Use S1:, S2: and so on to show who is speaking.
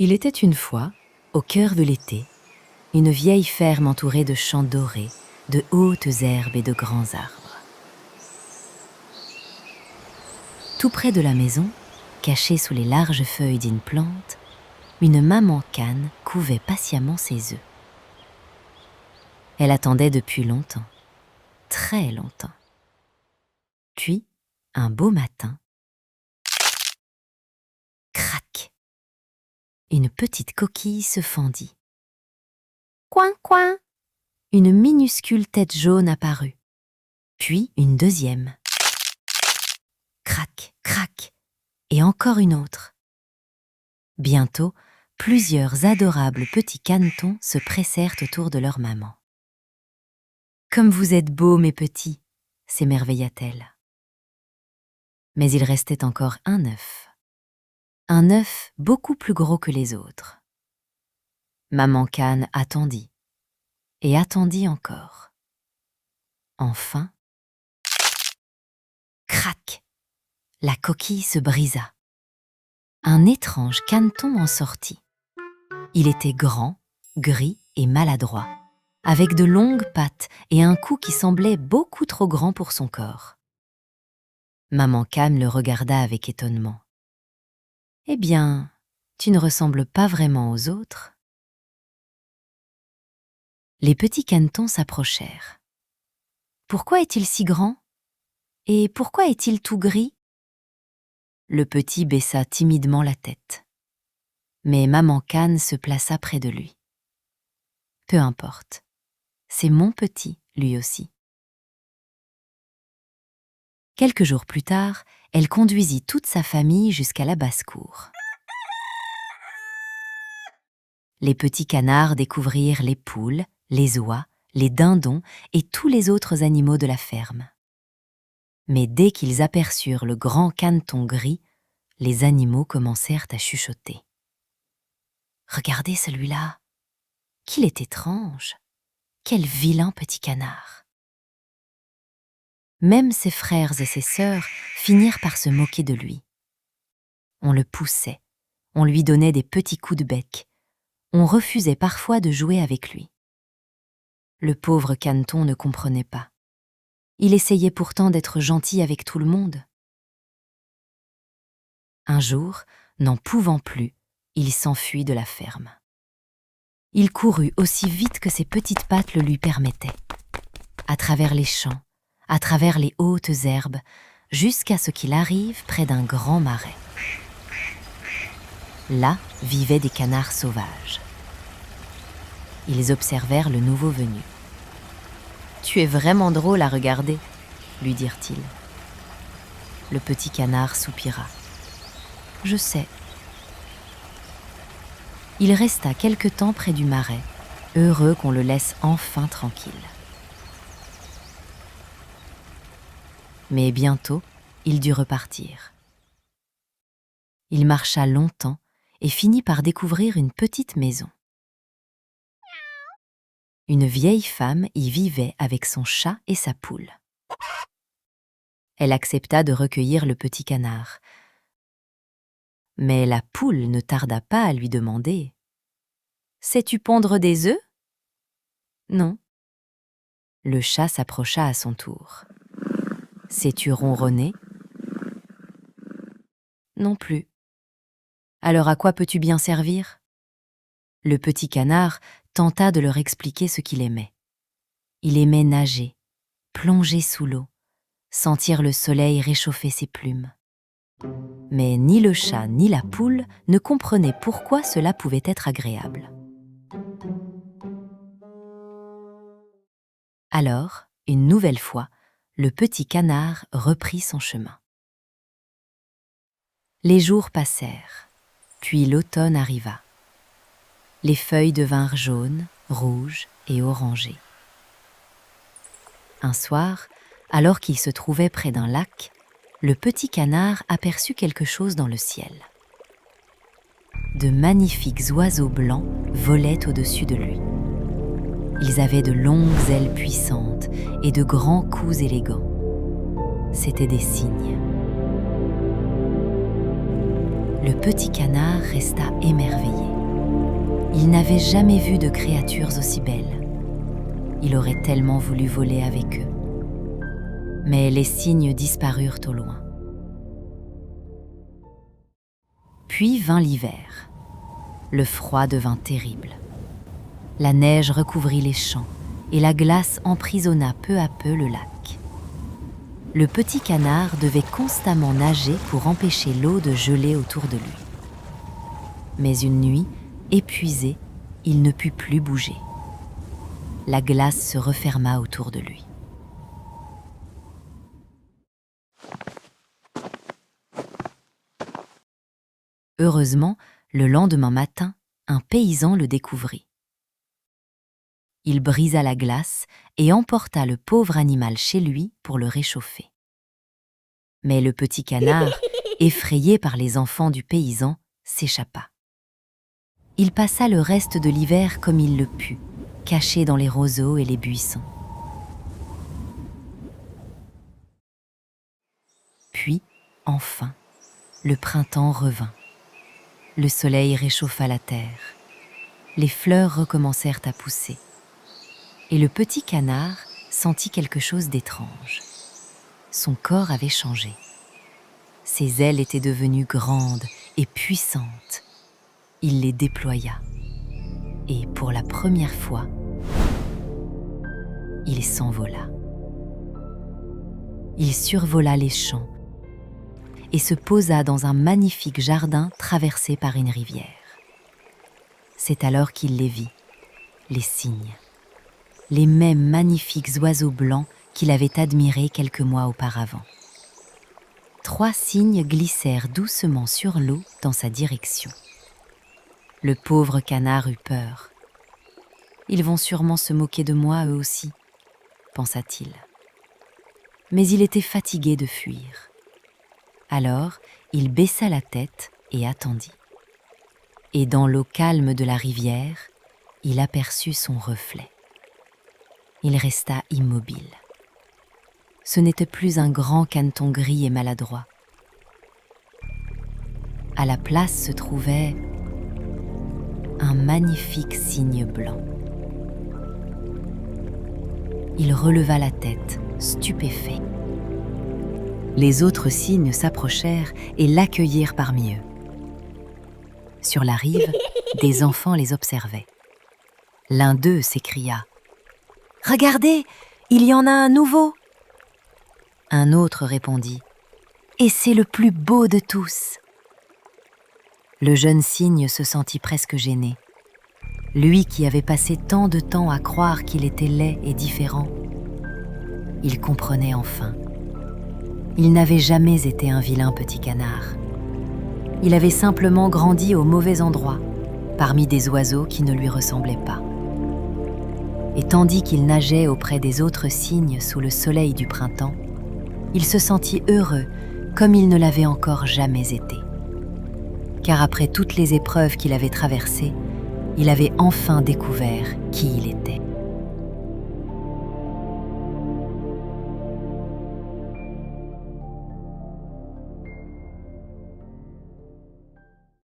S1: Il était une fois, au cœur de l'été, une vieille ferme entourée de champs dorés, de hautes herbes et de grands arbres. Tout près de la maison, cachée sous les larges feuilles d'une plante, une maman cane couvait patiemment ses œufs. Elle attendait depuis longtemps, très longtemps. Puis, un beau matin, crac! Une petite coquille se fendit. Coin, coin! Une minuscule tête jaune apparut. Puis une deuxième. Crac, crac! Et encore une autre. Bientôt, plusieurs adorables petits canetons se pressèrent autour de leur maman. « Comme vous êtes beaux, mes petits !» s'émerveilla-t-elle. Mais il restait encore un œuf. Un œuf beaucoup plus gros que les autres. Maman cane attendit, et attendit encore. Enfin, crac! La coquille se brisa. Un étrange caneton en sortit. Il était grand, gris et maladroit, avec de longues pattes et un cou qui semblait beaucoup trop grand pour son corps. Maman cane le regarda avec étonnement. « Eh bien, tu ne ressembles pas vraiment aux autres. » Les petits canetons s'approchèrent. « Pourquoi est-il si grand? Et pourquoi est-il tout gris ?» Le petit baissa timidement la tête. Mais maman cane se plaça près de lui. « Peu importe, c'est mon petit, lui aussi. » Quelques jours plus tard, elle conduisit toute sa famille jusqu'à la basse-cour. Les petits canards découvrirent les poules, les oies, les dindons et tous les autres animaux de la ferme. Mais dès qu'ils aperçurent le grand caneton gris, les animaux commencèrent à chuchoter. « Regardez celui-là! Qu'il est étrange! Quel vilain petit canard !» Même ses frères et ses sœurs finirent par se moquer de lui. On le poussait, on lui donnait des petits coups de bec, on refusait parfois de jouer avec lui. Le pauvre caneton ne comprenait pas. Il essayait pourtant d'être gentil avec tout le monde. Un jour, n'en pouvant plus, il s'enfuit de la ferme. Il courut aussi vite que ses petites pattes le lui permettaient, à travers les champs, à travers les hautes herbes, jusqu'à ce qu'il arrive près d'un grand marais. Là vivaient des canards sauvages. Ils observèrent le nouveau venu. « Tu es vraiment drôle à regarder, » lui dirent-ils. Le petit canard soupira. « Je sais. » Il resta quelque temps près du marais, heureux qu'on le laisse enfin tranquille. Mais bientôt, il dut repartir. Il marcha longtemps et finit par découvrir une petite maison. Une vieille femme y vivait avec son chat et sa poule. Elle accepta de recueillir le petit canard. Mais la poule ne tarda pas à lui demander « Sais-tu pondre des œufs ?» « Non. » Le chat s'approcha à son tour. « Sais-tu ronronner ?» Non plus. « Alors à quoi peux-tu bien servir ?» Le petit canard tenta de leur expliquer ce qu'il aimait. Il aimait nager, plonger sous l'eau, sentir le soleil réchauffer ses plumes. Mais ni le chat ni la poule ne comprenaient pourquoi cela pouvait être agréable. Alors, une nouvelle fois, le petit canard reprit son chemin. Les jours passèrent, puis l'automne arriva. Les feuilles devinrent jaunes, rouges et orangées. Un soir, alors qu'il se trouvait près d'un lac, le petit canard aperçut quelque chose dans le ciel. De magnifiques oiseaux blancs volaient au-dessus de lui. Ils avaient de longues ailes puissantes et de grands coups élégants. C'étaient des cygnes. Le petit canard resta émerveillé. Il n'avait jamais vu de créatures aussi belles. Il aurait tellement voulu voler avec eux. Mais les cygnes disparurent au loin. Puis vint l'hiver. Le froid devint terrible. La neige recouvrit les champs et la glace emprisonna peu à peu le lac. Le petit canard devait constamment nager pour empêcher l'eau de geler autour de lui. Mais une nuit, épuisé, il ne put plus bouger. La glace se referma autour de lui. Heureusement, le lendemain matin, un paysan le découvrit. Il brisa la glace et emporta le pauvre animal chez lui pour le réchauffer. Mais le petit canard, effrayé par les enfants du paysan, s'échappa. Il passa le reste de l'hiver comme il le put, caché dans les roseaux et les buissons. Puis, enfin, le printemps revint. Le soleil réchauffa la terre. Les fleurs recommencèrent à pousser. Et le petit canard sentit quelque chose d'étrange. Son corps avait changé. Ses ailes étaient devenues grandes et puissantes. Il les déploya. Et pour la première fois, il s'envola. Il survola les champs et se posa dans un magnifique jardin traversé par une rivière. C'est alors qu'il les vit, les cygnes, les mêmes magnifiques oiseaux blancs qu'il avait admirés quelques mois auparavant. 3 cygnes glissèrent doucement sur l'eau dans sa direction. Le pauvre canard eut peur. « Ils vont sûrement se moquer de moi eux aussi », pensa-t-il. Mais il était fatigué de fuir. Alors, il baissa la tête et attendit. Et dans l'eau calme de la rivière, il aperçut son reflet. Il resta immobile. Ce n'était plus un grand caneton gris et maladroit. À la place se trouvait un magnifique cygne blanc. Il releva la tête, stupéfait. Les autres cygnes s'approchèrent et l'accueillirent parmi eux. Sur la rive, des enfants les observaient. L'un d'eux s'écria « Regardez, il y en a un nouveau !» Un autre répondit « Et c'est le plus beau de tous !» Le jeune cygne se sentit presque gêné. Lui qui avait passé tant de temps à croire qu'il était laid et différent. Il comprenait enfin. Il n'avait jamais été un vilain petit canard. Il avait simplement grandi au mauvais endroit, parmi des oiseaux qui ne lui ressemblaient pas. Et tandis qu'il nageait auprès des autres cygnes sous le soleil du printemps, il se sentit heureux comme il ne l'avait encore jamais été. Car après toutes les épreuves qu'il avait traversées, il avait enfin découvert qui il était.